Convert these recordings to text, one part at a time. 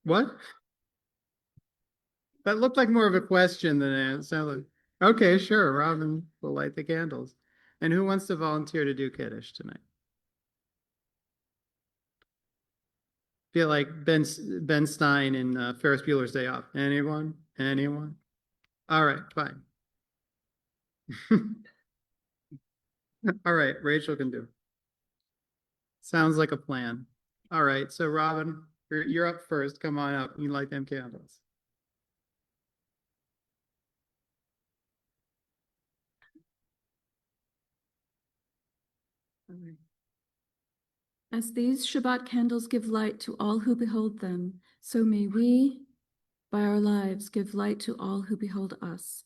What? That looked like more of a question than an answer. Okay, sure. Robin will light the candles. And who wants to volunteer to do Kiddush tonight? Feel like Ben Stein in Ferris Bueller's Day Off. Anyone? Anyone? All right, fine. All right, Rachel can do. Sounds like a plan. All right, so Robin, you're up first. Come on up. You light them candles. As these Shabbat candles give light to all who behold them, so may we, by our lives, give light to all who behold us.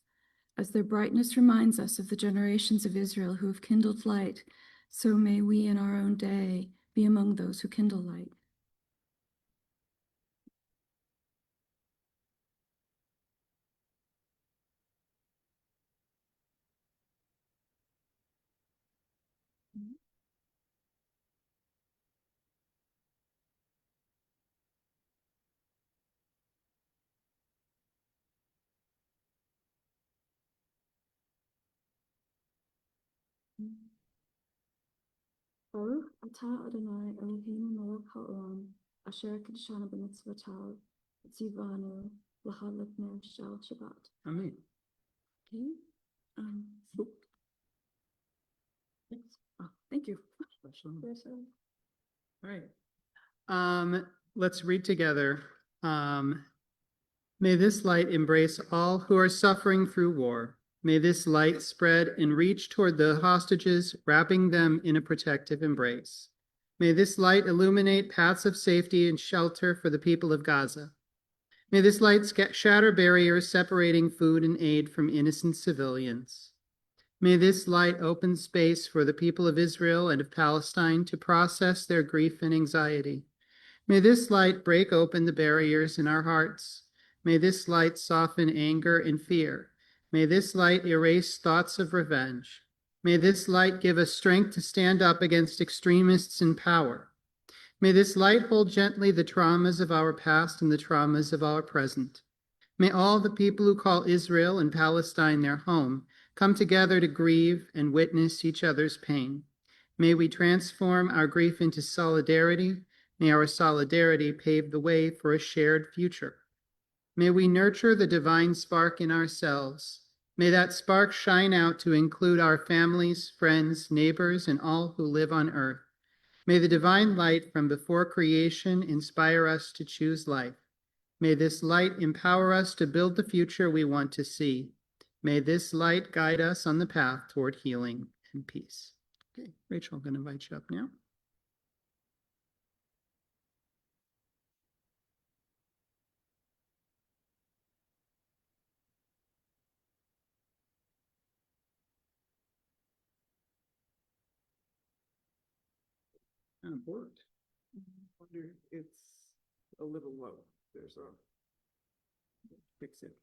As their brightness reminds us of the generations of Israel who have kindled light, so may we in our own day be among those who kindle light. Baruch atah Adonai Eloheinu melech haolam, asher kiddushanu b'mitzvotav, tzivanu l'chadlik ner shel Shabbat. Amen. Okay. Thank you. All right. Let's read together. May this light embrace all who are suffering through war. May this light spread and reach toward the hostages, wrapping them in a protective embrace. May this light illuminate paths of safety and shelter for the people of Gaza. May this light shatter barriers separating food and aid from innocent civilians. May this light open space for the people of Israel and of Palestine to process their grief and anxiety. May this light break open the barriers in our hearts. May this light soften anger and fear. May this light erase thoughts of revenge. May this light give us strength to stand up against extremists in power. May this light hold gently the traumas of our past and the traumas of our present. May all the people who call Israel and Palestine their home come together to grieve and witness each other's pain. May we transform our grief into solidarity. May our solidarity pave the way for a shared future. May we nurture the divine spark in ourselves. May that spark shine out to include our families, friends, neighbors, and all who live on earth. May the divine light from before creation inspire us to choose life. May this light empower us to build the future we want to see. May this light guide us on the path toward healing and peace. Okay, Rachel, I'm going to invite you up now. Kind of bored. Wonder if it's a little low. There's a Fix it.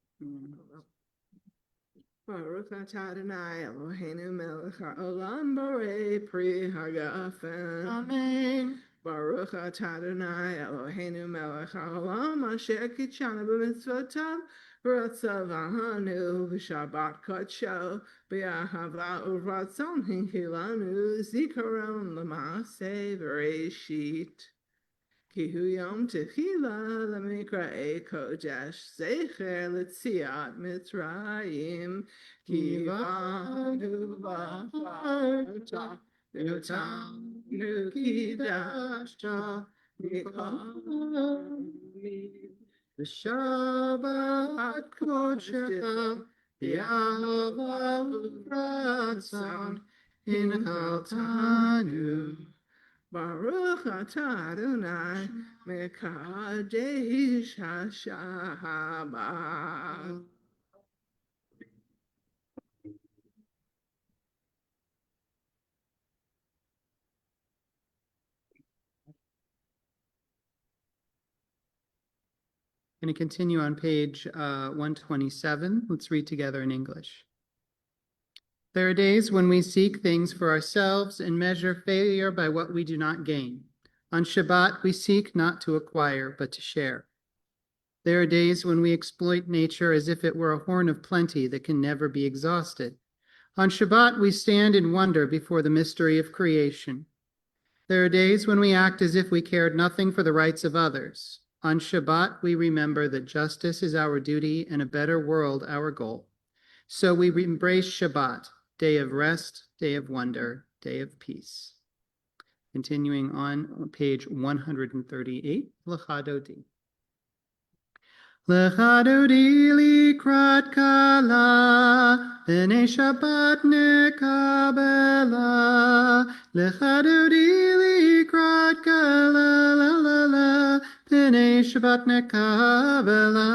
Baruch atah Adonai Eloheinu melech haolam borei pri hagafen. Amen. Baruch atah Adonai Eloheinu melech haolam asher kitshanu b'mitzvotav v'ratzavanu v'shabbat kodsho b'ahava uvratzon hinkilanu zikaron l'maaseh v'reishit. Ki hu yom techila lemikra kodesh zecher letziat Mitzrayim ki vanu v'farta yotanu kidashta mikami v'shabbat kodshecha yahava uvratzon hinchaltanu. Baruch atah Adonai mekadesh haShabbat. Going to continue on page 127. Let's read together in English. There are days when we seek things for ourselves and measure failure by what we do not gain. On Shabbat, we seek not to acquire, but to share. There are days when we exploit nature as if it were a horn of plenty that can never be exhausted. On Shabbat, we stand in wonder before the mystery of creation. There are days when we act as if we cared nothing for the rights of others. On Shabbat, we remember that justice is our duty and a better world our goal. So we embrace Shabbat, day of rest, day of wonder, day of peace. Continuing on page 138, Lecha Dodi. Lecha Dodi likrat kala, b'nei Shabbat nekabela. Lecha Dodi likrat kala, la la la, b'nei Shabbat nekabela.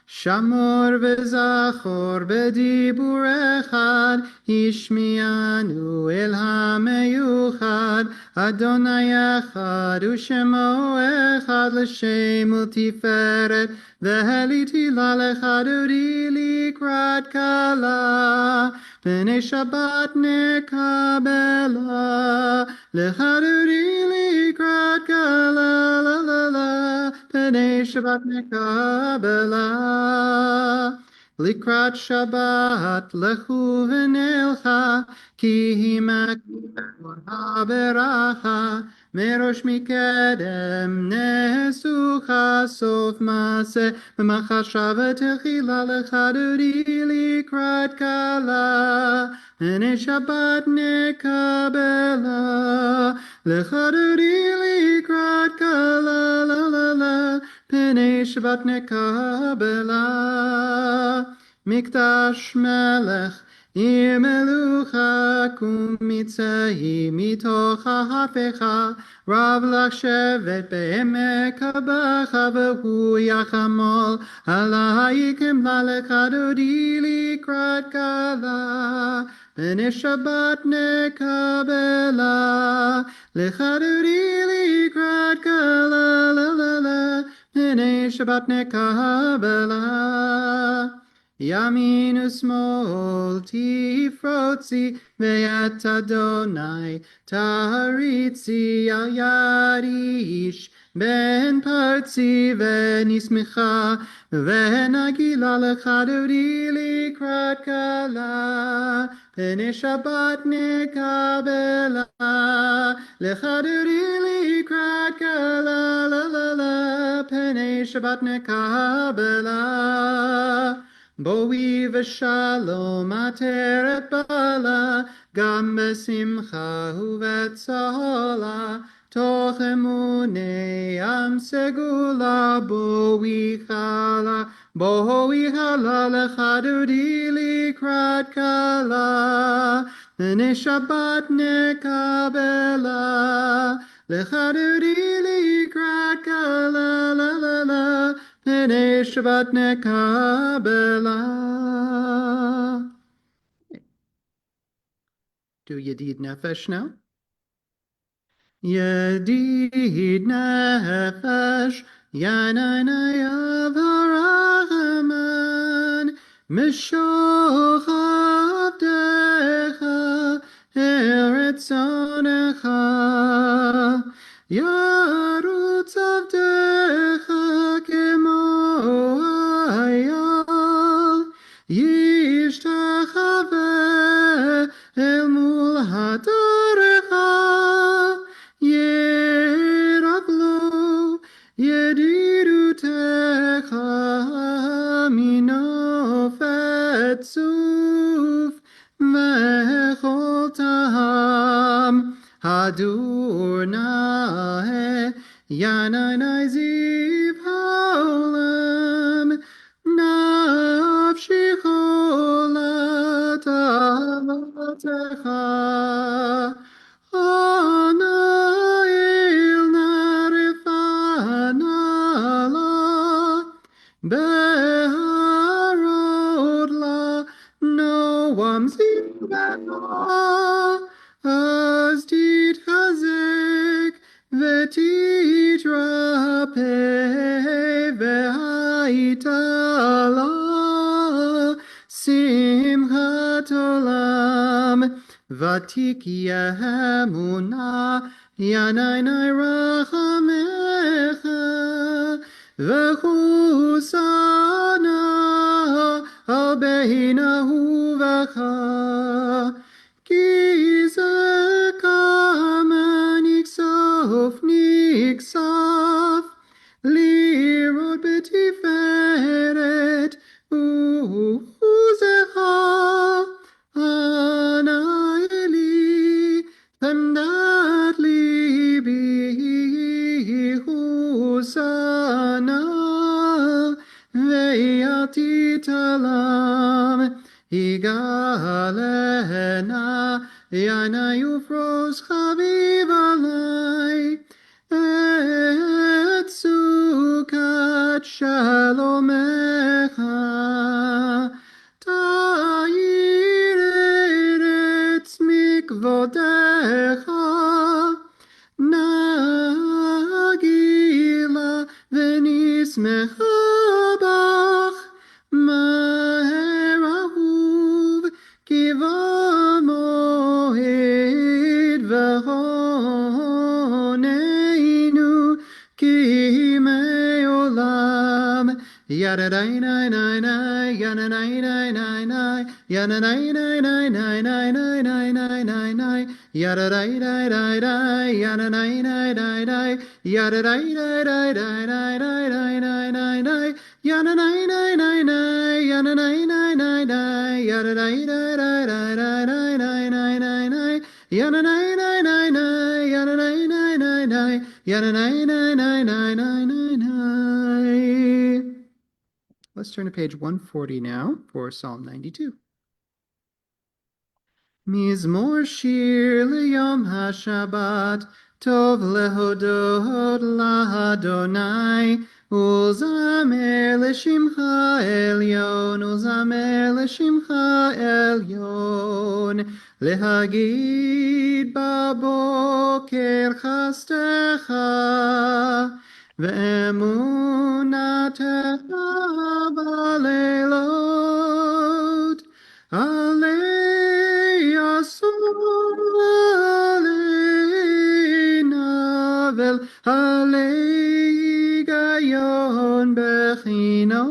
Shamor v'zachor b'dibur echad, ishmianu el hameyuchad, Adonai echad u'shemo echad l'shem u'tiferet, v'heliti lalecha dodi likrat kala, b'nei Shabbat nekabela, lecha dodi likrat kala, la la la, b'nei Shabbat nekabela. Likrat Shabbat lechu v'nelcha, ki himak haberacha, merosh mikedem nesucha, sof maseh v'machashava techila lecha dodi likrat kala, b'nei Shabbat nekabela, lecha dodi likrat kala, la la la, b'nei Shabbat nekabela. Mikdash melech, ir melucha, kum mitzahi mitoch ha'hafecha, rav lach shevet be'emek habacha, v'hu yachamol alaykim lalecha dodi likrat kala, b'nei Shabbat nekabela, lecha dodi likrat kala, la la la, b'nei Shabbat nekabela. Yamin u'smol tifrotzi, ve'at Adonai taharitzi, al yad ish ben partzi, ve'nismicha, ve'nagila lecha dodi likrat kala, b'nei Shabbat nekabela, lecha dodi likrat kala, la la la, b'nei Shabbat nekabela. Boi v'shalom ateret bala, gam besimcha u'vetzola, toch emunei am segula, boi chala lecha dodi likrat kala, b'nei Shabbat nekabela, lecha dodi likrat kala, la la la, b'nei Shabbat nekabela. Do Yedid Nefesh now. Yedid Nefesh, Yananai Avarachaman, Mishoch Avdecha, Eretz Onecha, Yarutz Avdecha Kemo Ayal, Yishtachaveh El Mul Hadarecha, Yerablo Yedidutecha Minofet Suf Vechol Taham Hadur Nahe Yananai Ziv Haolam Nafshi Cholat Avatecha Anail Narifanala Beharod La Noam Zivana Az Titchazek V'titrape V'haitala Simchat Olam Vatik Yemuna Yanainai Rachamecha V'chol אהובך, כי זה כמה נכסף, לראות בתפארת עוזך, אנא אלי, חמדת ליבי, הוסנה, ואל תתעלם, יגאלנה, יענה יפרוס חביב עלי, את סוכת שלומך, תאיר ארץ מכבודך, נגילה ונשמחה בך, מהר אהוב כי במועד, והוננו כי מעולם. Yada nai nai nai nai, yana nai nai nai nai, yana nai nai nai nai nai nai nai nai nai nai, yada nai nai nai nai, yana nai nai nai nai, yada nai nai nai nai nai nai nai nai nai nai, yana nai nai nai nai, yana nai nai nai nai, yada nai nai nai nai nai nai nai nai nai nai, yana nai nai nai nai, yana nai nai nai nai, yana nai nai nai nai nai nai nai. Let's turn to page 140 now for Psalm 92. Mizmor shir liyom hashabbat, tov lehodot lahadonai, ulzamer leshimcha elyon, ulzamer leshimcha elyon, lehagid baboker chastecha, ve'emunatech baleilot, alei asur, alei navel, alei gayon bechinor,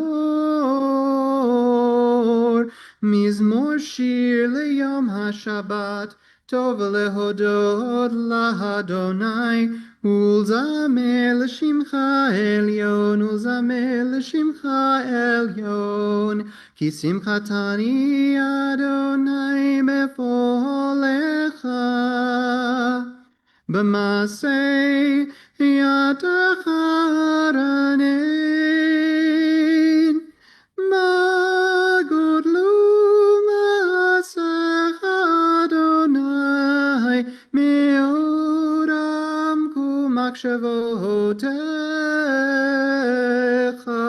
mizmor shir leyom hashabbat, tov lehodot lahadonai, ulzamer l'shimcha elyon, ulzamer l'shimcha elyon, ki simchatani Adonai befolecha, b'masei yadecha ranen, ma godlu ma'aseh Adonai, me'odam kumakshavotecha,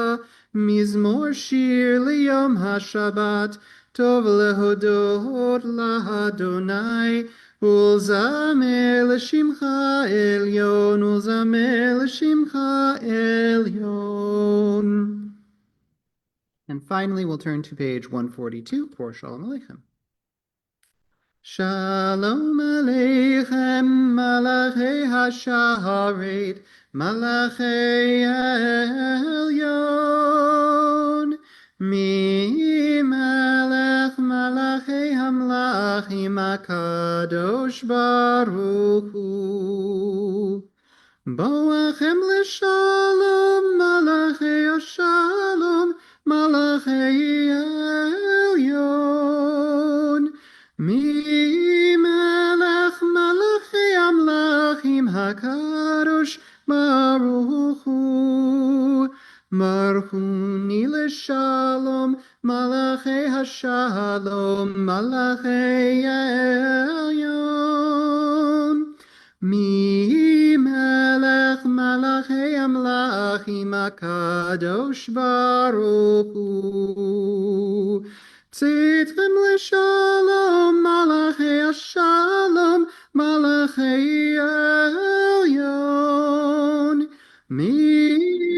mizmor shir liyom hashabbat, tov lehodot lahadonai, ulzamer l'shimcha elyon, ulzamer l'shimcha elyon. And finally, we'll turn to page 142 for Shalom Aleichem. Shalom Aleichem, Malachei HaSharet, Malachei Elyon, Mi Melech Malachei Hamlachim HaKadosh Baruch Hu. Boachem l'shalom, Malachei HaShalom, Malachei Elyon, Mi Melech Malachei Amlachim HaKadosh Baruch Hu. Marchuni l'shalom, Malachei HaShalom, Malachei Elyon, Mi Melech Malachei Amlachim HaKadosh Baruch Hu. Tzitchem l'shalom, Malachei HaShalom, Malachei Elyon, Mi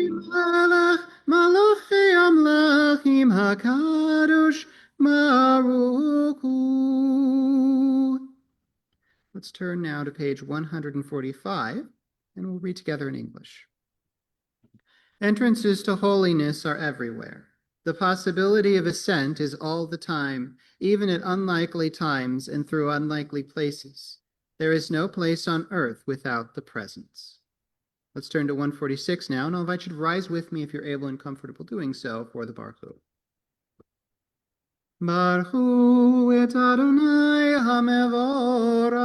Melech Malachei Amlachim HaKadosh Baruch Hu. Let's turn now to page 145, and we'll read together in English. Entrances to holiness are everywhere. The possibility of ascent is all the time, even at unlikely times and through unlikely places. There is no place on earth without the presence. Let's turn to 146 now, and I'll invite you to rise with me if you're able and comfortable doing so for the Baruch. Baruch hu et Adonai hamevorach.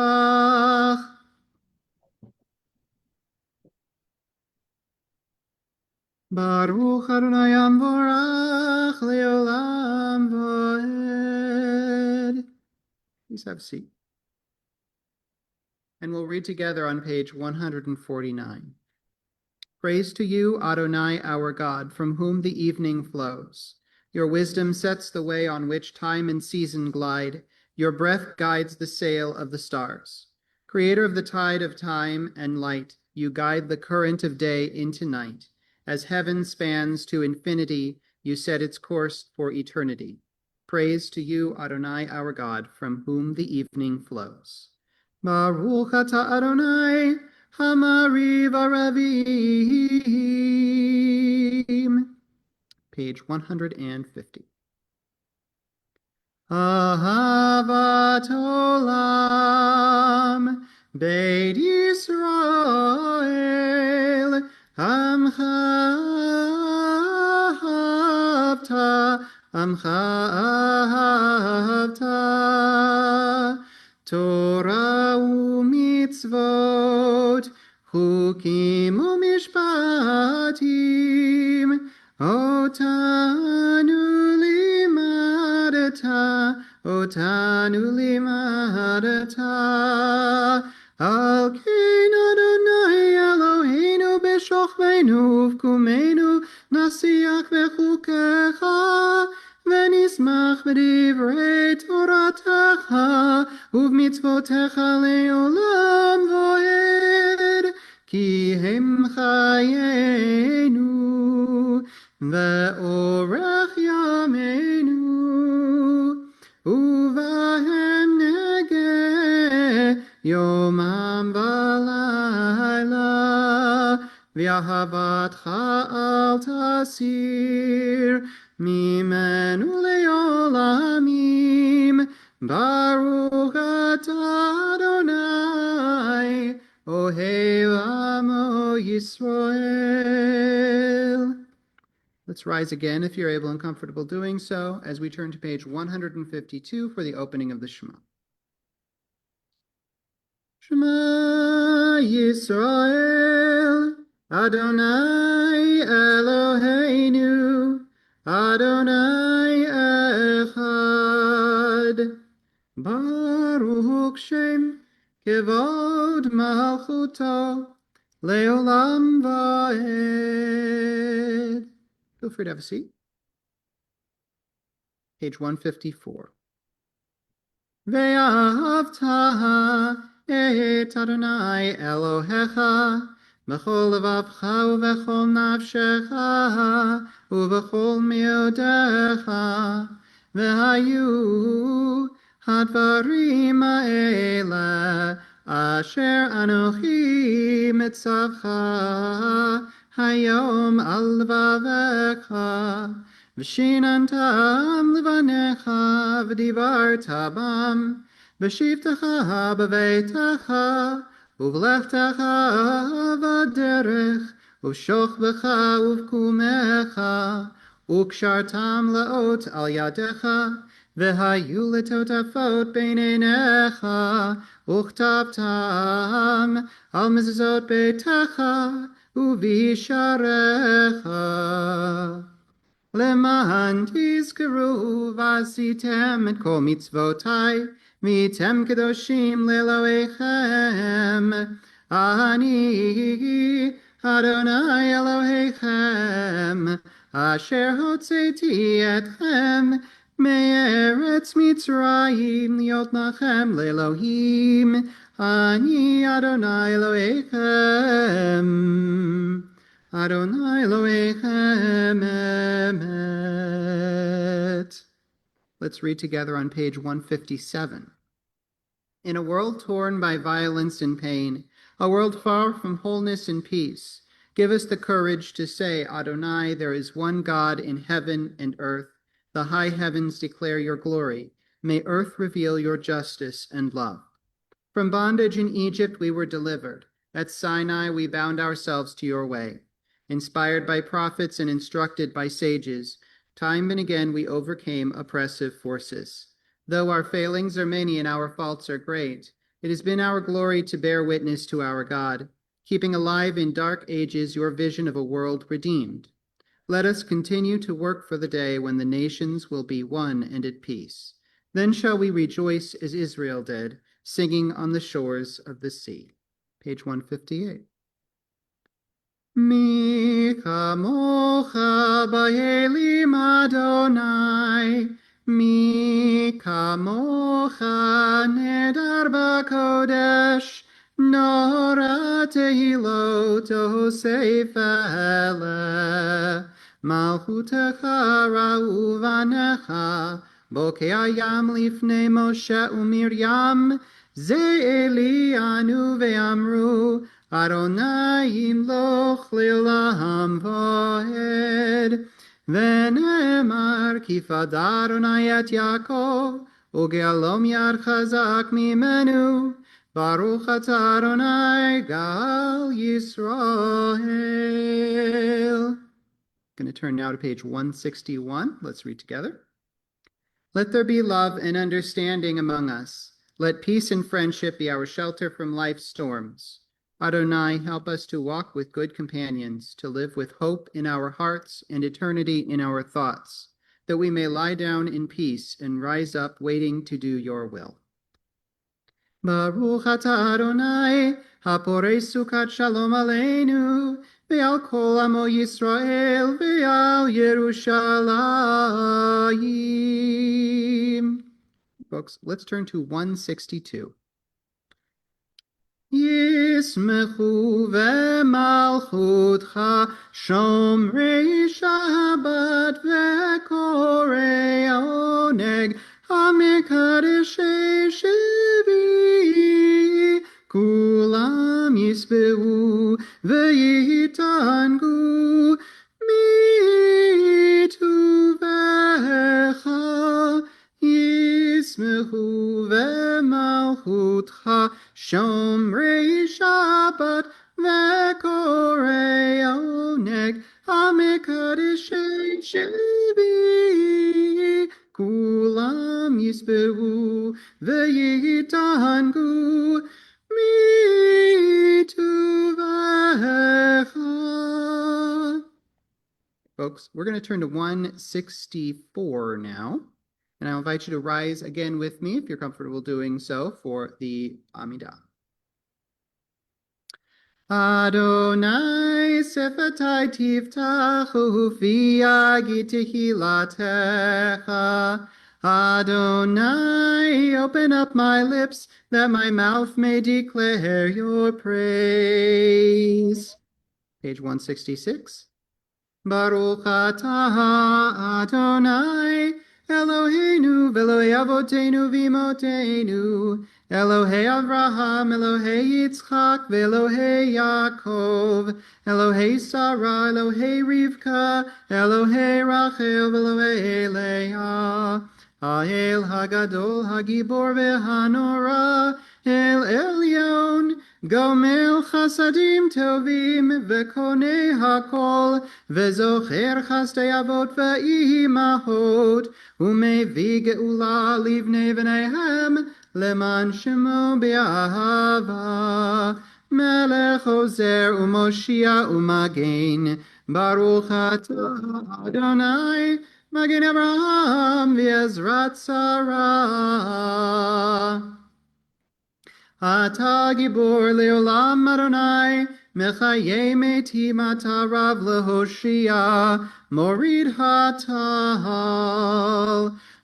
Baruch Adonai hamevorach leolam voed. Please have a seat. And we'll read together on page 149. Praise to you, Adonai, our God, from whom the evening flows. Your wisdom sets the way on which time and season glide. Your breath guides the sail of the stars. Creator of the tide of time and light, you guide the current of day into night. As heaven spans to infinity, you set its course for eternity. Praise to you, Adonai, our God, from whom the evening flows. Baruch atah Adonai, Hamariv Aravim. Page 150. Ahavat Olam, Beit Yisrael, Amcha ahavta, Torah u'mitzvot, Chukim u'mishpatim, Otanu limadata, Al kein Adonai Eloheinu b'shochvenu uvkumenu, nasiach v'chukecha, v'nismach b'divrei toratecha, uv'mitzvotecha le'olam voed, ki hem chayenu, ve'orech yameinu, uvahem negeh yomam v'layla, v'ahavatcha al tasir, mimenu le'olamim, Baruch atah Adonai, Ohev Amo Yisrael. Let's rise again if you're able and comfortable doing so as we turn to page 152 for the opening of the Shema. Shema Yisrael, Adonai Eloheinu, Adonai Echad. Baruch Shem Kevod Malchuto Leolam Vaed. Feel free to have a seat. Page 154. Ve'ahavta et Adonai Elohecha b'chol levavcha u'b'chol nafshecha u'b'chol miodecha ve'hayu hadvarim ha'ele asher anochi mitzavcha hayom al levavecha v'shinantam levanecha v'divarta bam v'shivtecha b'veitecha uv'lechtecha v'derech uv'shochbecha uv'kumecha u'kshartam laot al yadecha v'hayu letotafot beinenecha uchtavtam al mezuzot beitecha u'visharecha Leman tizkeru v'asitem et kol mitzvotai v'yitem kedoshim le'elohechem ani Adonai Elohechem asher hotzeti etchem me'eretz Mitzrayim liot lachem le'elohim ani Adonai Elohechem Adonai Elohechem emet. Let's read together on page 157. In a world torn by violence and pain, a world far from wholeness and peace, Give us the courage to say, Adonai, there is one God in heaven and earth. The high heavens declare your glory. May earth reveal your justice and love. From bondage in Egypt we were delivered. At Sinai we bound ourselves to your way. Inspired by prophets and instructed by sages, time and again we overcame oppressive forces. Though our failings are many and our faults are great, it has been our glory to bear witness to our God, keeping alive in dark ages your vision of a world redeemed. Let us continue to work for the day when the nations will be one and at peace. Then shall we rejoice as Israel did, singing on the shores of the sea. Page 158. Mi kamocha ba'elim Adonai, mi kamocha nedar b'kodesh, nora tehilot osef ele, malchutecha ra'u vanecha, bokei hayam lifnei Moshe u'Miriam, ze Elianu ve'amru, Adonai yimloch le'olam va'ed. V'ne'emar ki fada Adonai et Yaakov, u'ge'alom yad chazak mimenu. Baruch atah Adonai gal Yisrael. Going to turn now to page 161. Let's read together. Let there be love and understanding among us. Let peace and friendship be our shelter from life's storms. Adonai, help us to walk with good companions, to live with hope in our hearts and eternity in our thoughts, that we may lie down in peace and rise up waiting to do your will. Baruch atah Adonai, haporei sukat shalom aleinu, ve'al kol amo Yisrael, ve'al Yerushalayim. Folks, let's turn to 162. Yismechu ve'malchutcha shomrei Shabbat ve'korei oneg hamekadeshei shevi kulam yisbehu ve'yitangu mituvecha Yismechu ve'malchutcha shomrei Shabbat ve'korei oneg hamekadeshei shevi kulam yisbehu ve'yitangu mituvecha. Folks, we're going to turn to 164 now. And I'll invite you to rise again with me, if you're comfortable doing so, for the Amidah. Adonai sefatai tiftachu fi yagi tehilatecha. Adonai, open up my lips, that my mouth may declare your praise. Page 166. Baruch atah Adonai, Eloheinu v'Elohei avotenu v'imotenu, Elohei Avraham, Elohei Yitzchak, v'Elohei Yaakov, Elohei Sarah, Elohei Rivka, Elohei Rachel, v'Elohei Leah, Ha'el Hagadol, Hagibor v'Hanora, El Elyon, Gomel Chasadim Tovim, V'Konei Hakol, V'Zocher Chasdei Avot V'Imahot, U'Mevi Geula Livnei V'neihem, Leman Shemo Be'ahava, Melech Ozer U'Moshia U'Magen, Baruch atah Adonai, Magen Abraham V'Ezrat Sarah. Ata gibor leolam Adonai, mechaye metim ata rav lehoshia, morid hatal,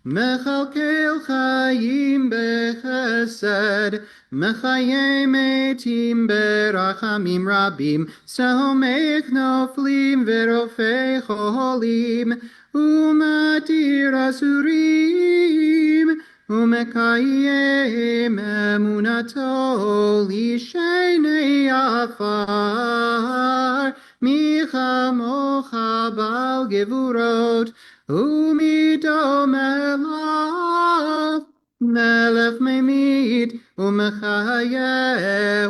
mechalkel chayim bechesed, mechaye metim berachamim rabim, somech noflim verofei cholim, umatir asurim, Umekayim emunato lishenei afar מי כמוך בעל גבורות, ומדומה לך. מלך ממית ומחיה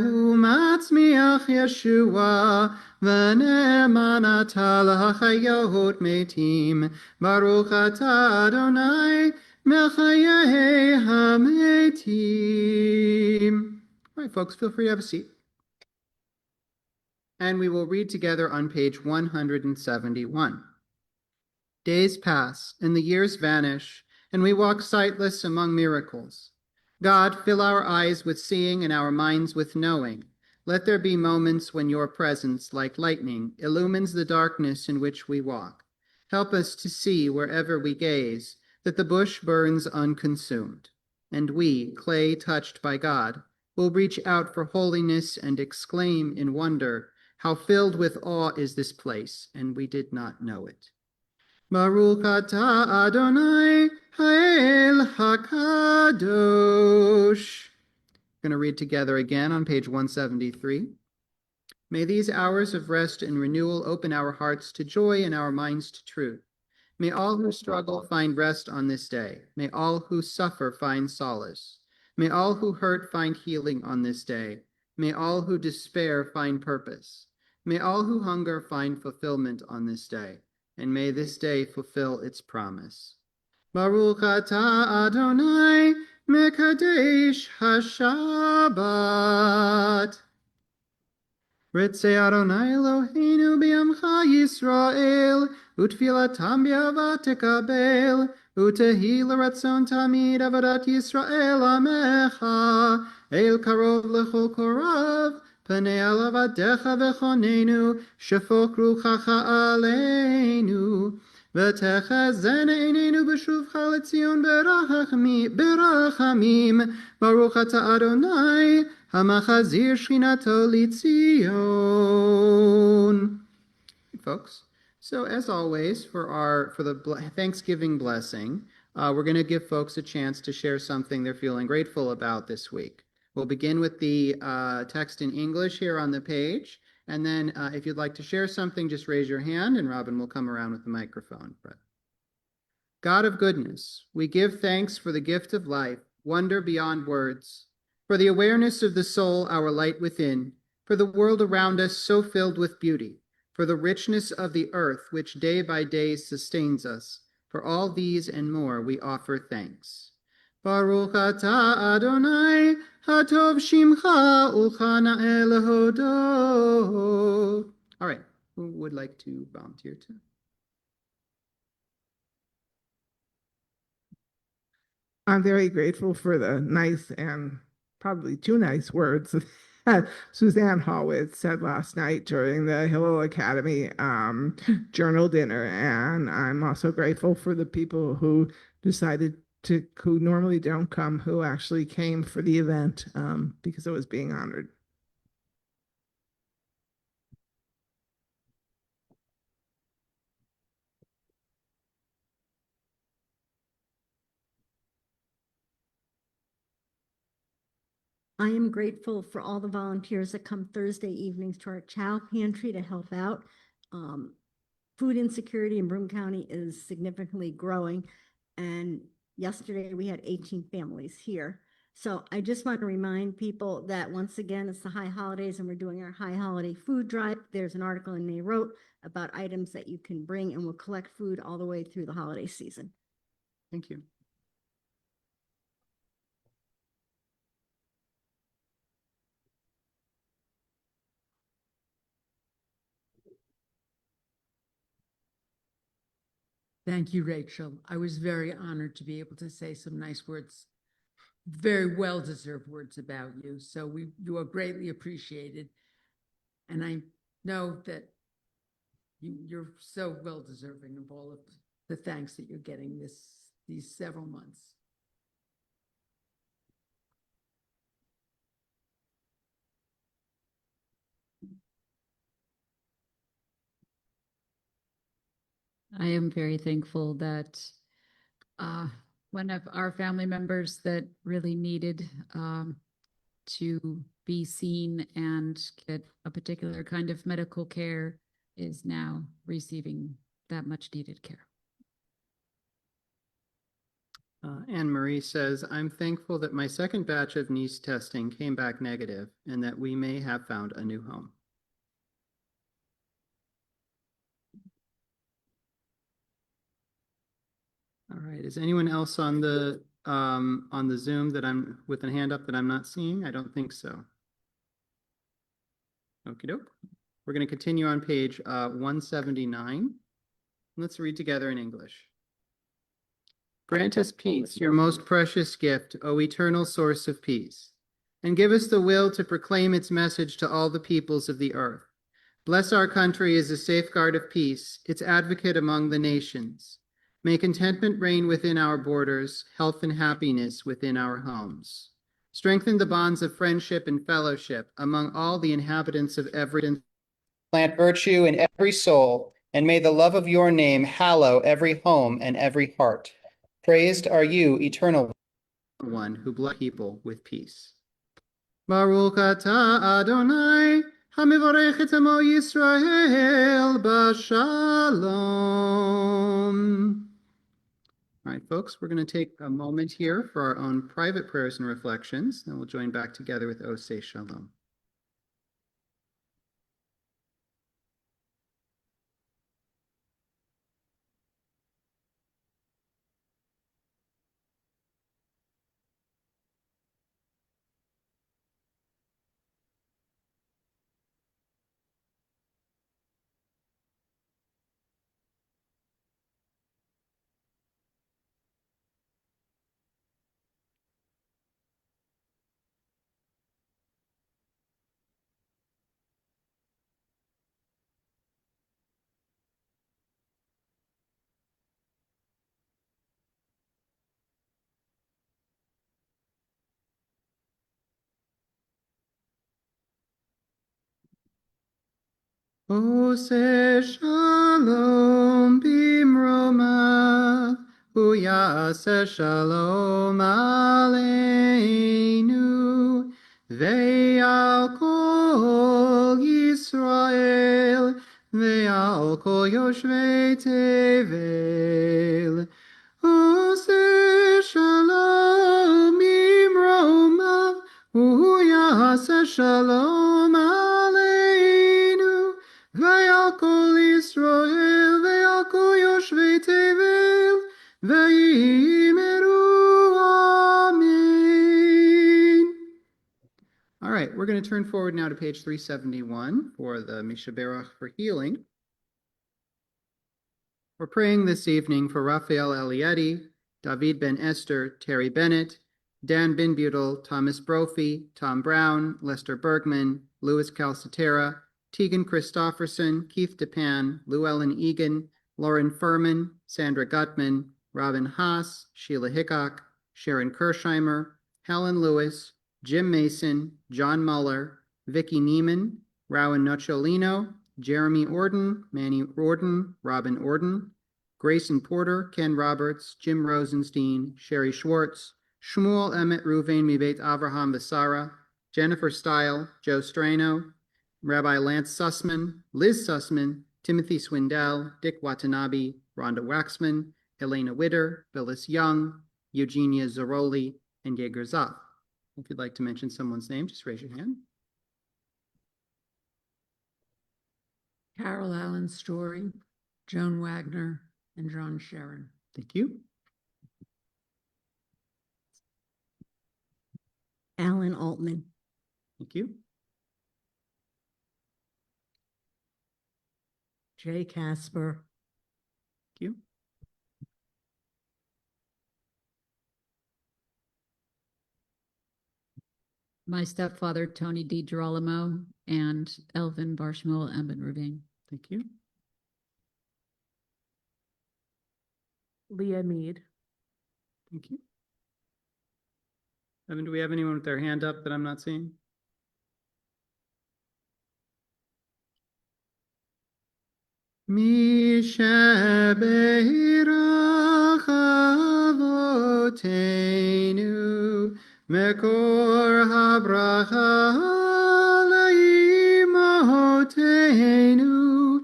ומצמיח ישועה, ונאמן אתה לחיות מתים. ברוך אתה אדוני מחיי המתים. All right, folks, feel free to have a seat. And we will read together on page 171. Days pass, and the years vanish, and we walk sightless among miracles. God, fill our eyes with seeing and our minds with knowing. Let there be moments when your presence, like lightning, illumines the darkness in which we walk. Help us to see wherever we gaze that the bush burns unconsumed, and we, clay touched by God, will reach out for holiness and exclaim in wonder, how filled with awe is this place, and we did not know it. Baruch atah Adonai Ha'el HaKadosh. We're going to read together again on page 173. May these hours of rest and renewal open our hearts to joy and our minds to truth. May all who struggle find rest on this day. May all who suffer find solace. May all who hurt find healing on this day. May all who despair find purpose. May all who hunger find fulfillment on this day. And may this day fulfill its promise. Baruch atah Adonai mekadesh hashabbat. Ritzei Adonai Eloheinu b'yamcha Yisrael, utfilatam b'ahavat tekabel, utehi l'ratzon tamid avodat Yisrael amecha, el karov lechol korav, panei alav adecha v'chonenu, shefok ruchacha aleinu, v'techazene einenu b'shuvcha l'tzion berachamim, Baruch atah Adonai, Hamachazir Shchinato Litzion. Folks, so as always, for the Thanksgiving blessing, we're going to give folks a chance to share something they're feeling grateful about this week. We'll begin with the text in English here on the page, and then if you'd like to share something, just raise your hand, and Robin will come around with the microphone. God of goodness, we give thanks for the gift of life, wonder beyond words, for the awareness of the soul, our light within, for the world around us so filled with beauty, for the richness of the earth which day by day sustains us. For all these and more we offer thanks. Baruch atah Adonai, hatov shimcha ulchana lehodot. All right, who would like to volunteer to? I'm very grateful for the nice and probably too nice words that Suzanne Hallwitz said last night during the Hillel Academy journal dinner. And I'm also grateful for the people who decided to, who normally don't come, who actually came for the event because it was being honored. I am grateful for all the volunteers that come Thursday evenings to our chow pantry to help out. Food insecurity in Broome County is significantly growing, and yesterday we had 18 families here. So I just want to remind people that once again, it's the high holidays and we're doing our high holiday food drive. There's an article in May wrote about items that you can bring, and we'll collect food all the way through the holiday season. Thank you. Thank you, Rachel. I was very honored to be able to say some nice words, very well-deserved words about you. So you are greatly appreciated. And I know that you're so well-deserving of all of the thanks that you're getting these several months. I am very thankful that one of our family members that really needed to be seen and get a particular kind of medical care is now receiving that much needed care. Anne Marie says, I'm thankful that my second batch of niece testing came back negative and that we may have found a new home. All right, is anyone else on the Zoom that I'm with a hand up that I'm not seeing? I don't think so. Okie doke. We're going to continue on page 179. Let's read together in English. Grant us peace, your most precious gift, O eternal source of peace, and give us the will to proclaim its message to all the peoples of the earth. Bless our country as a safeguard of peace, its advocate among the nations. May contentment reign within our borders, health and happiness within our homes. Strengthen the bonds of friendship and fellowship among all the inhabitants of every. Plant virtue in every soul, and may the love of your name hallow every home and every heart. Praised are you, eternal one, who bless people with peace. Baruch atah Adonai, hamivorech et amo Yisrael b'shalom. All right, folks, we're going to take a moment here for our own private prayers and reflections, then we'll join back together with Oseh Shalom. Oseh Shalom bimroma, uyaseh Shalom aleinu, ve'al kol Yisrael, ve'al kol yoshvei tevel. Oseh Shalom bimroma, uyaseh Shalom aleinu, Ve'al kol Yisrael, ve'al kol yoshvei tevel, ve'imeru amen. All right, we're going to turn forward now to page 371 for the Mishaberach for healing. We're praying this evening for Raphael Elieti, David Ben Esther, Terry Bennett, Dan Binbutel, Thomas Brophy, Tom Brown, Lester Bergman, Louis Calcetera, Tegan Christofferson, Keith DePan, Llewellyn Egan, Lauren Furman, Sandra Gutman, Robin Haas, Sheila Hickok, Sharon Kirsheimer, Helen Lewis, Jim Mason, John Muller, Vicki Neiman, Rowan Nocciolino, Jeremy Orden, Manny Orden, Robin Orden, Grayson Porter, Ken Roberts, Jim Rosenstein, Sherry Schwartz, Shmuel Emmett Ruvain Mibet Avraham Vasara, Jennifer Stile, Joe Strano, Rabbi Lance Sussman, Liz Sussman, Timothy Swindell, Dick Watanabe, Rhonda Waxman, Elena Witter, Phyllis Young, Eugenia Zaroli, and Yeager Zoff. If you'd like to mention someone's name, just raise your hand. Carol Allen Story, Joan Wagner, and John Sharon. Thank you. Alan Altman. Thank you. Jay Casper. Thank you. My stepfather, Tony D. Girolamo, and Elvin Barshmuel Emben Rubin. Thank you. Leah Mead. Thank you. Evan, do we have anyone with their hand up that I'm not seeing? Mishaberach Avotenu Mekor habracha leimotenu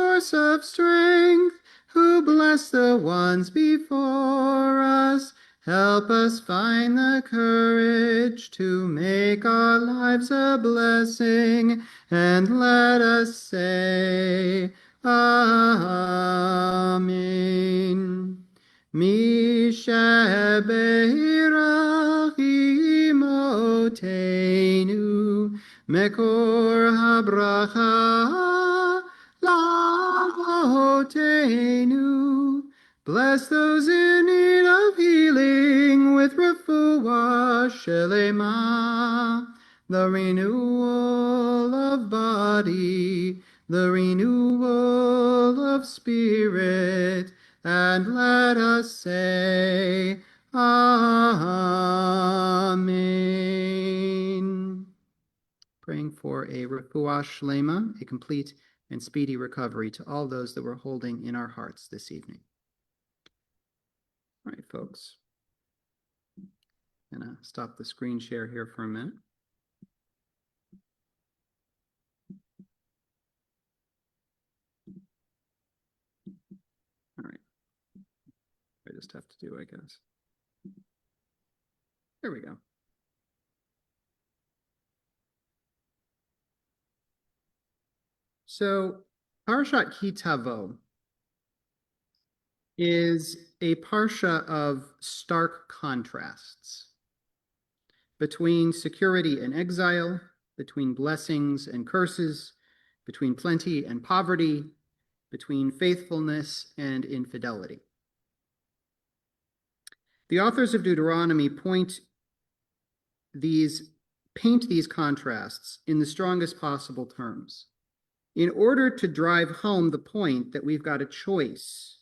source of strength, who bless the ones before us. Help us find the courage to make our lives a blessing, and let us say, Amen. Mi shebeirach imotenu, mekor habracha lavotenu. Bless those in need of healing with refuah shelema, the renewal of body, the renewal of spirit, and let us say, Amen. Praying for a refuah shlema, a complete and speedy recovery to all those that we're holding in our hearts this evening. All right, folks. I'm gonna stop the screen share here for a minute. All right. I just have to do, I guess. There we go. So, Parashat Ki Tavo is a parsha of stark contrasts between security and exile, between blessings and curses, between plenty and poverty, between faithfulness and infidelity. The authors of Deuteronomy paint these contrasts in the strongest possible terms in order to drive home the point that we've got a choice,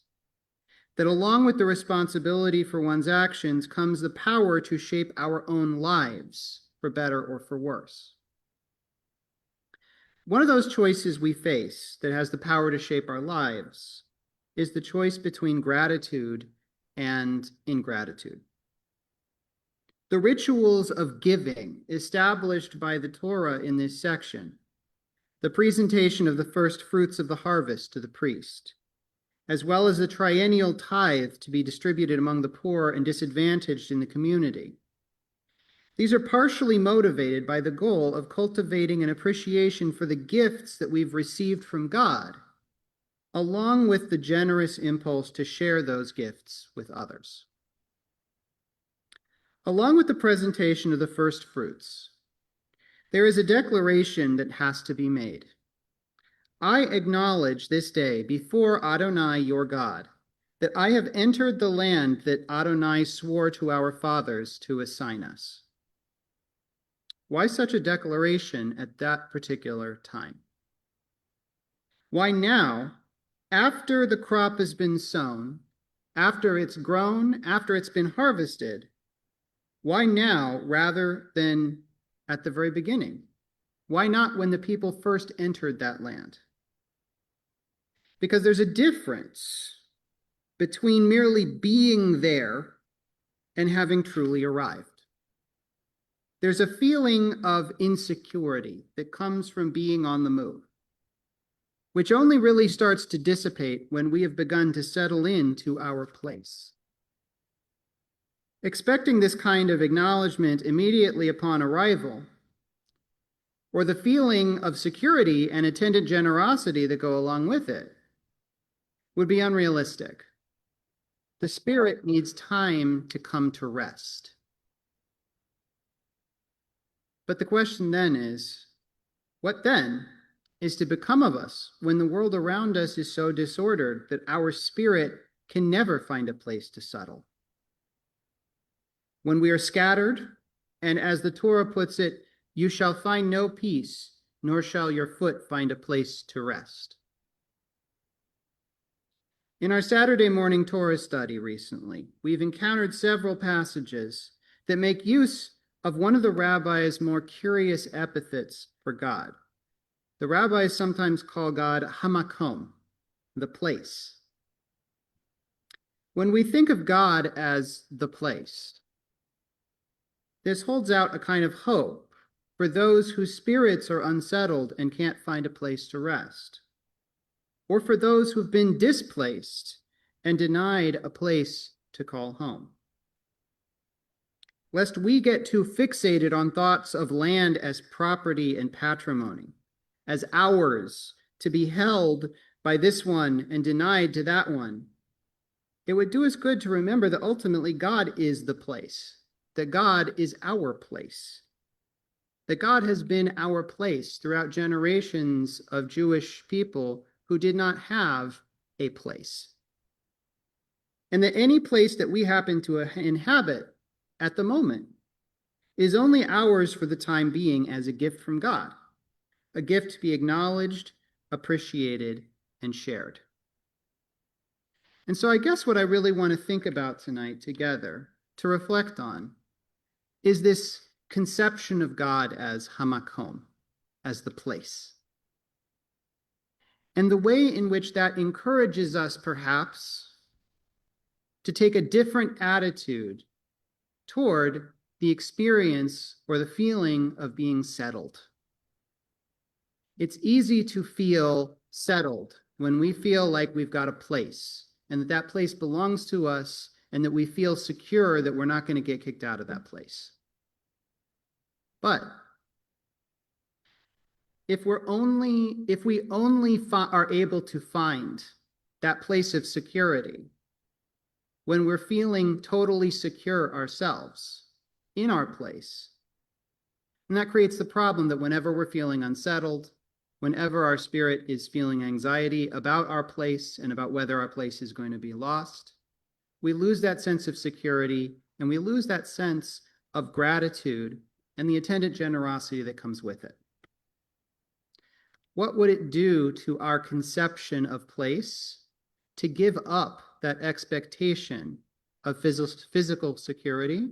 that along with the responsibility for one's actions comes the power to shape our own lives, for better or for worse. One of those choices we face that has the power to shape our lives is the choice between gratitude and ingratitude. The rituals of giving established by the Torah in this section, the presentation of the first fruits of the harvest to the priest, as well as the triennial tithe to be distributed among the poor and disadvantaged in the community. These are partially motivated by the goal of cultivating an appreciation for the gifts that we've received from God, along with the generous impulse to share those gifts with others. Along with the presentation of the first fruits, there is a declaration that has to be made. I acknowledge this day before Adonai your God, that I have entered the land that Adonai swore to our fathers to assign us. Why such a declaration at that particular time? Why now, after the crop has been sown, after it's grown, after it's been harvested, why now rather than at the very beginning? Why not when the people first entered that land? Because there's a difference between merely being there and having truly arrived. There's a feeling of insecurity that comes from being on the move, which only really starts to dissipate when we have begun to settle into our place. Expecting this kind of acknowledgement immediately upon arrival, or the feeling of security and attendant generosity that go along with it, would be unrealistic. The spirit needs time to come to rest. But the question then is, what then is to become of us when the world around us is so disordered that our spirit can never find a place to settle? When we are scattered, and as the Torah puts it, you shall find no peace, nor shall your foot find a place to rest. In our Saturday morning Torah study recently, we've encountered several passages that make use of one of the rabbi's more curious epithets for God. The rabbis sometimes call God Hamakom, the place. When we think of God as the place, this holds out a kind of hope for those whose spirits are unsettled and can't find a place to rest. or for those who've been displaced and denied a place to call home. Lest we get too fixated on thoughts of land as property and patrimony, as ours, to be held by this one and denied to that one. It would do us good to remember that ultimately God is the place, that God is our place, that God has been our place throughout generations of Jewish people who did not have a place. And that any place that we happen to inhabit at the moment is only ours for the time being as a gift from God, a gift to be acknowledged, appreciated, and shared. And so I guess what I really want to think about tonight together, to reflect on, is this conception of God as hamakom, as the place. And the way in which that encourages us, perhaps, to take a different attitude toward the experience or the feeling of being settled. It's easy to feel settled when we feel like we've got a place and that that place belongs to us and that we feel secure that we're not going to get kicked out of that place. But if we only are able to find that place of security when we're feeling totally secure ourselves in our place, and that creates the problem that whenever we're feeling unsettled, whenever our spirit is feeling anxiety about our place and about whether our place is going to be lost, we lose that sense of security and we lose that sense of gratitude and the attendant generosity that comes with it. What would it do to our conception of place to give up that expectation of physical security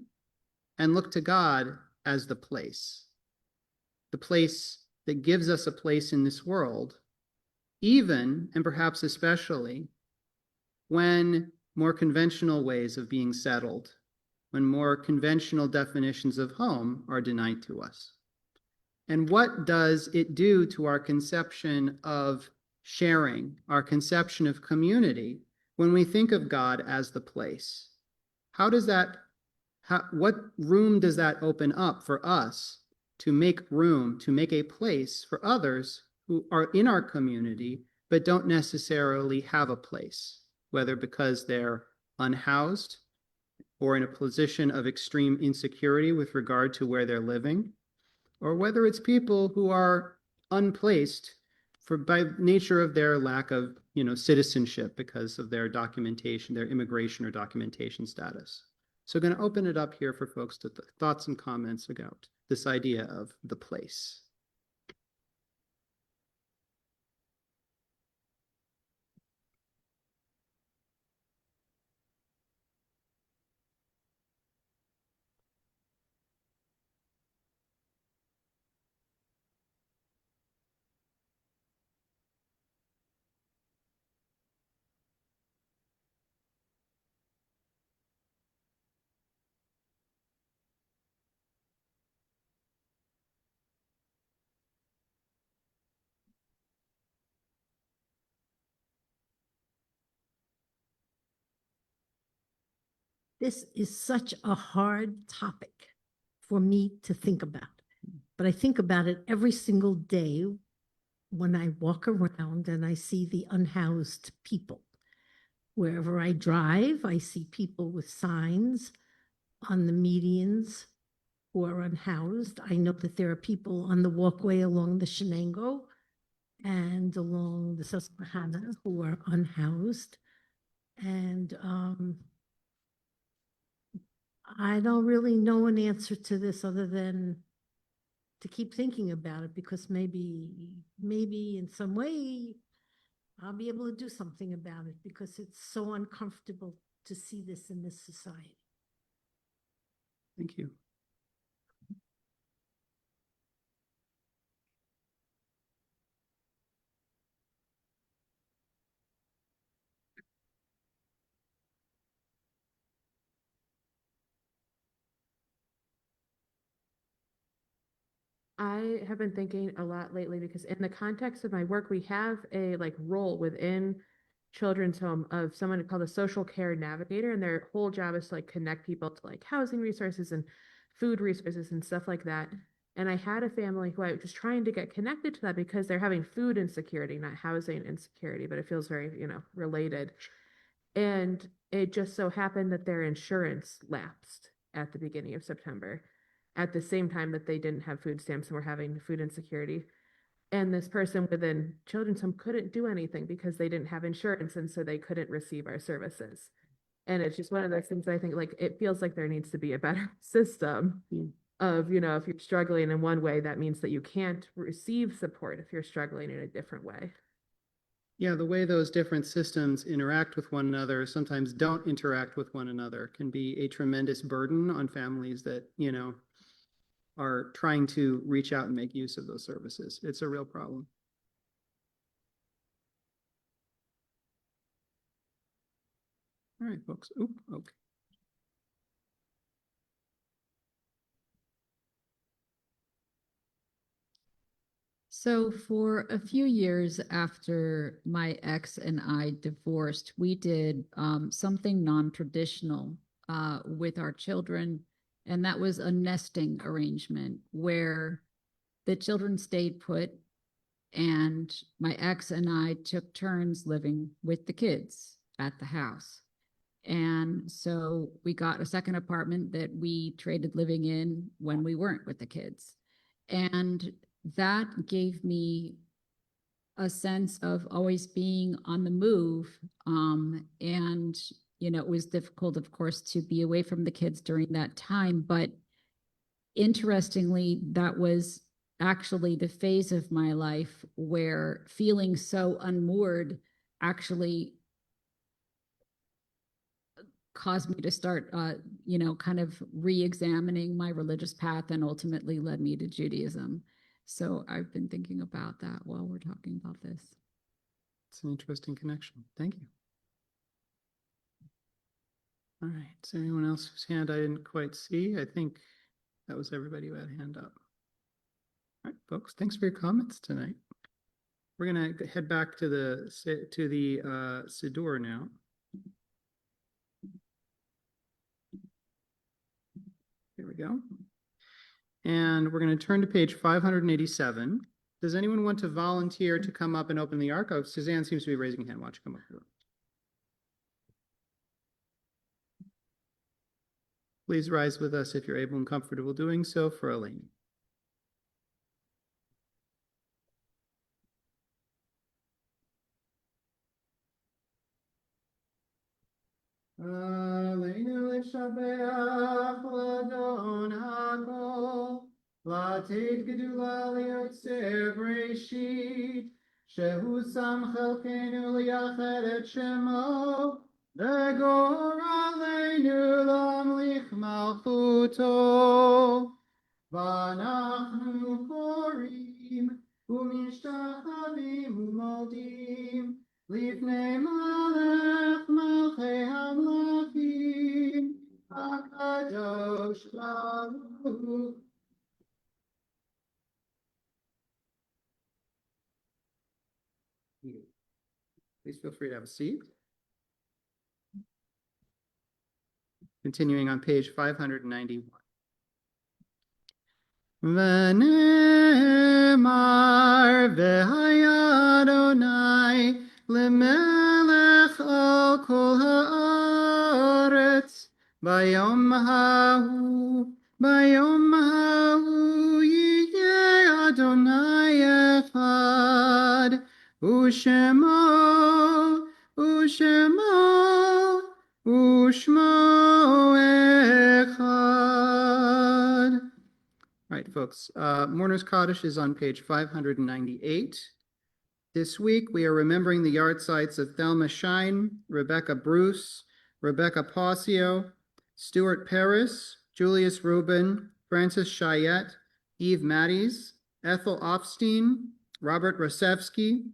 and look to God as the place that gives us a place in this world, even and perhaps especially when more conventional ways of being settled, when more conventional definitions of home are denied to us? And what does it do to our conception of sharing, our conception of community, when we think of God as the place? What room does that open up for us to make room, to make a place for others who are in our community but don't necessarily have a place, whether because they're unhoused or in a position of extreme insecurity with regard to where they're living, or whether it's people who are unplaced by nature of their lack of, citizenship because of their documentation, their immigration or documentation status. So I'm going to open it up here for folks to thoughts and comments about this idea of the place. This is such a hard topic for me to think about, but I think about it every single day when I walk around and I see the unhoused people. Wherever I drive, I see people with signs on the medians who are unhoused. I know that there are people on the walkway along the Shenango and along the Susquehanna who are unhoused. And I don't really know an answer to this other than to keep thinking about it, because maybe in some way I'll be able to do something about it, because it's so uncomfortable to see this in this society. Thank you. I have been thinking a lot lately because in the context of my work, we have a role within children's home of someone called a social care navigator, and their whole job is to connect people to housing resources and food resources and stuff like that. And I had a family who I was trying to get connected to that because they're having food insecurity, not housing insecurity, but it feels very, related. And it just so happened that their insurance lapsed at the beginning of September, at the same time that they didn't have food stamps and were having food insecurity. And this person within children's home couldn't do anything because they didn't have insurance, and so they couldn't receive our services. And it's just one of those things that I think it feels like there needs to be a better system of, if you're struggling in one way, that means that you can't receive support if you're struggling in a different way. Yeah, the way those different systems interact with one another, sometimes don't interact with one another, can be a tremendous burden on families that, are trying to reach out and make use of those services. It's a real problem. All right, folks. Oop, okay. So for a few years after my ex and I divorced, we did something non-traditional with our children, and that was a nesting arrangement where the children stayed put, and my ex and I took turns living with the kids at the house. And so we got a second apartment that we traded living in when we weren't with the kids. And that gave me a sense of always being on the move. And, it was difficult, of course, to be away from the kids during that time. But interestingly, that was actually the phase of my life where feeling so unmoored actually caused me to start, kind of re-examining my religious path, and ultimately led me to Judaism. So I've been thinking about that while we're talking about this. It's an interesting connection. Thank you. All right. Is there anyone else whose hand I didn't quite see? I think that was everybody who had a hand up. All right, folks. Thanks for your comments tonight. We're gonna head back to the Siddur now. Here we go. And we're going to turn to page 587. Does anyone want to volunteer to come up and open the ark? Oh, Suzanne seems to be raising a hand. Why don't you come up here? Please rise with us if you're able and comfortable doing so for Elaine. Aleinu l'shabeach l'adon hakol, l'atid gedula liotzer b'reshit, shehu sam chelkenu liyached et shemo, v'gor aleinu lamlich malchuto, v'anachnu korim, u'mishtachavim u'modim, לפני מלך מלכי המלכים, הקדוש ברוך. Please feel free to have a seat. Continuing on page 591. V'nemar v'haya Adonai L'melech al kol haaretz, bayom hahu yiyeh Adonai echad, u'shemo echad. All right, folks, Mourner's Kaddish is on page 598. This week, we are remembering the yahrzeits of Thelma Shine, Rebecca Bruce, Rebecca Posio, Stuart Paris, Julius Rubin, Francis Chayette, Eve Matties, Ethel Offstein, Robert Rosevsky,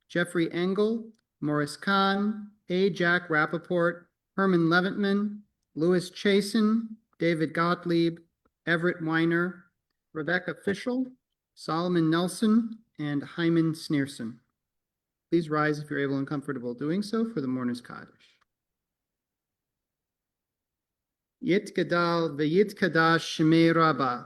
Jeffrey Engel, Morris Kahn, A. Jack Rappaport, Herman Levitman, Louis Chasen, David Gottlieb, Everett Weiner, Rebecca Fischel, Solomon Nelson, and Hyman Sneerson. Please rise if you're able and comfortable doing so for the Mourner's Kaddish. Yit Gadal v'yit Kadash Shemei Rabbah.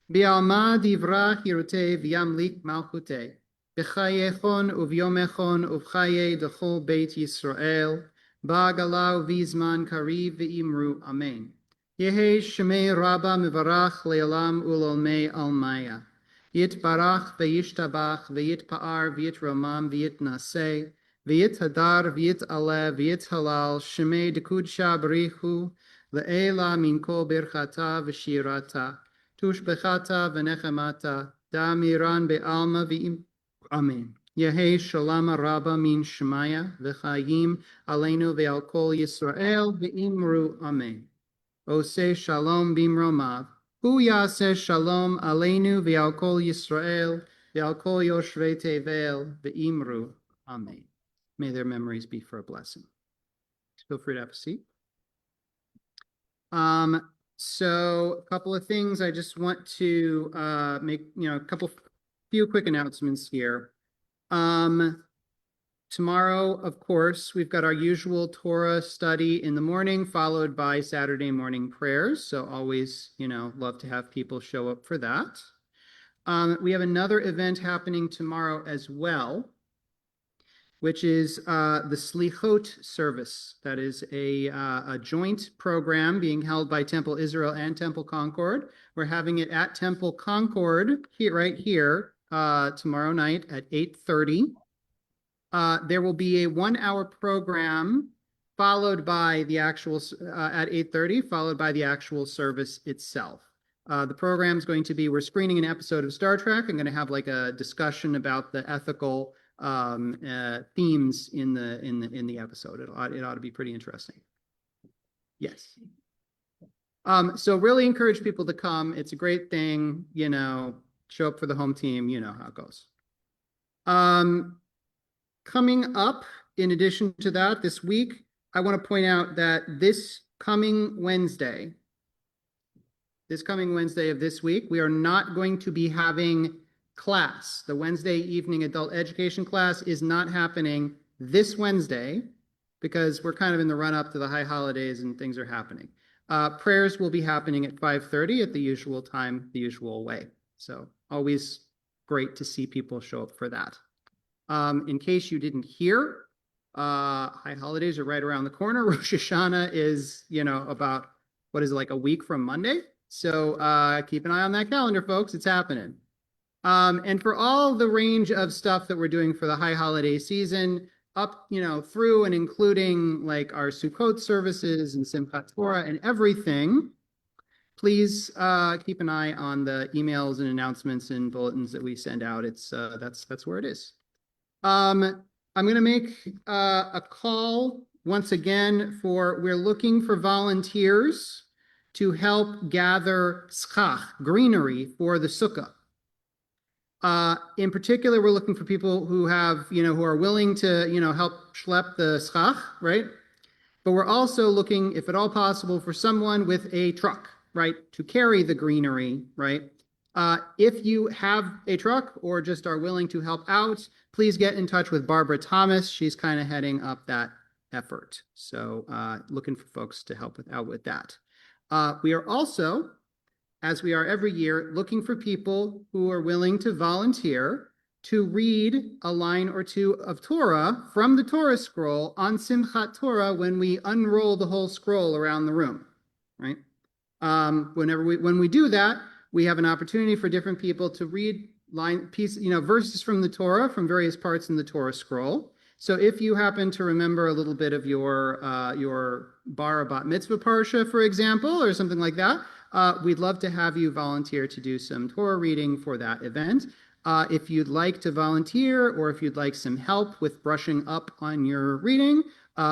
Bi'alma divra hirute v'yamlik malchute. B'chayechon uvyomechon uvchaye d'chol Beit Yisrael. Ba'agala uvizman kariv v'imru. Amen. Yehe Shemei Rabbah mivarach le'olam ulolmei almaya. Yit barach v'yishtabach v'yit pa'ar v'yit romam v'yit naseh. V'yit hadar v'yit aleh v'yit halal. Shemei d'kudsha b'richu. Le'ela min kol birchata v'shirata. Tushbechata v'nechemata. Da'miran be'alma v'im. Amen. Yehi shalom rabba min shemaya v'chayim aleinu ve'al kol Yisrael v'imru. Amen. Oseh shalom bimromav. Hu yaseh shalom aleinu ve'al kol Yisrael ve'al kol yoshvei tevel v'imru. Amen. May their memories be for a blessing. Feel free to have a seat. So a couple of things I just want to make, few quick announcements here. Tomorrow, of course, we've got our usual Torah study in the morning, followed by Saturday morning prayers. So always, love to have people show up for that. We have another event happening tomorrow as well, which is the Slichot service. That is a joint program being held by Temple Israel and Temple Concord. We're having it at Temple Concord right here tomorrow night at 8:30. There will be a 1-hour program followed by the actual at 8:30, followed by the actual service itself. The program is going to be, we're screening an episode of Star Trek. I'm going to have like a discussion about the ethical themes in the episode. It ought to be pretty interesting. Yes. So really encourage people to come. It's a great thing, show up for the home team, you know how it goes. Coming up, in addition to that, this week, I want to point out that this coming Wednesday of this week, we are not going to be having class. The Wednesday evening adult education class is not happening this Wednesday because we're kind of in the run-up to the high holidays and things are happening. Prayers will be happening at 5:30 at the usual time, the usual way. So always great to see people show up for that. In case you didn't hear, high holidays are right around the corner. Rosh Hashanah is, about, like a week from Monday. So keep an eye on that calendar, folks. It's happening. And for all the range of stuff that we're doing for the high holiday season, up, through and including like our Sukkot services and Simchat Torah and everything, please keep an eye on the emails and announcements and bulletins that we send out. It's that's where it is. I'm going to make a call once again we're looking for volunteers to help gather schach, greenery for the sukkah. In particular, we're looking for people who have, who are willing to, help schlep the schach, right? But we're also looking, if at all possible, for someone with a truck, right, to carry the greenery, right? If you have a truck or just are willing to help out, please get in touch with Barbara Thomas. She's kind of heading up that effort. So looking for folks to help out with that. We are also, as we are every year, looking for people who are willing to volunteer to read a line or two of Torah from the Torah scroll on Simchat Torah when we unroll the whole scroll around the room, right? When we do that, we have an opportunity for different people to read verses from the Torah from various parts in the Torah scroll. So if you happen to remember a little bit of your bar or bat mitzvah parsha, for example, or something like that, we'd love to have you volunteer to do some Torah reading for that event. If you'd like to volunteer or if you'd like some help with brushing up on your reading,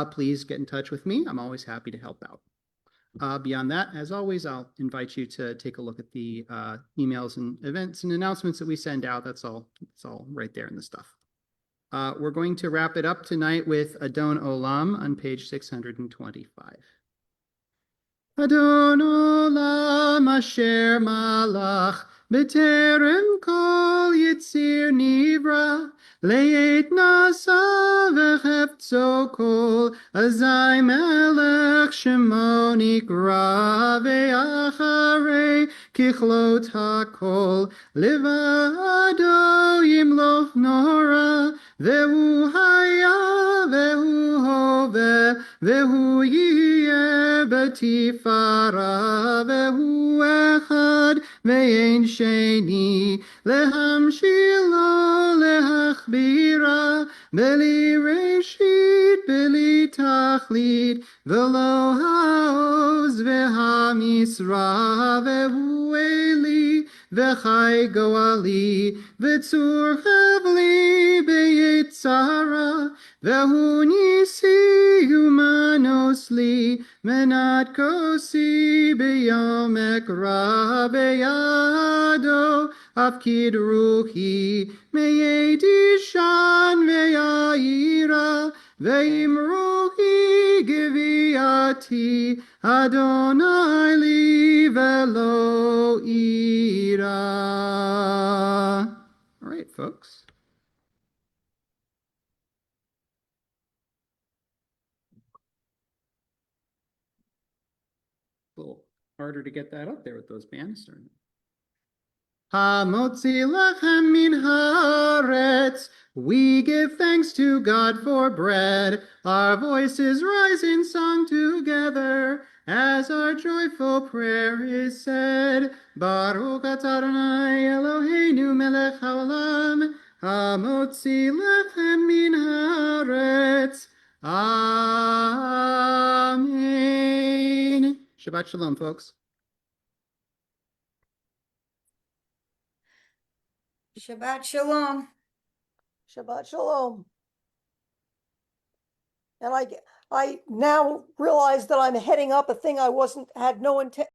please get in touch with me. I'm always happy to help out. Beyond that, as always, I'll invite you to take a look at the emails and events and announcements that we send out. It's all right there in the stuff. We're going to wrap it up tonight with Adon Olam on page 625. Adon olam asher malach b'terem kol yitzir nivra leit nasa v'chefzo kol azai melech shemo nikra ve'acharei kichlot hakol levado yimloch nora ve'hu haya ve'hu hove ve'hu yeh בתפארה והוא אחד ואין שני להמשילו להכבירה בלי ראשית בלי תכלית ולא העוז והמשרה והוא אלי וחי גואלי וצור חבלי ביצרה והוא ניסי ומנוס לי מנת כוסי ביום אקרא בידו הפקיד רוחי מידישן ויעירה ועם רוחי גביעתי אדוני לי ולא אירא. All right, folks. A little harder to get that up there with those banisters. Hamotzi lechem min haaretz. We give thanks to God for bread. Our voices rise in song together as our joyful prayer is said. Baruch atah Adonai Eloheinu melech haolam. Hamotzi lechem min haaretz. Amen. Shabbat shalom, folks. Shabbat shalom. Shabbat shalom. And I now realize that I'm heading up a thing I had no intent.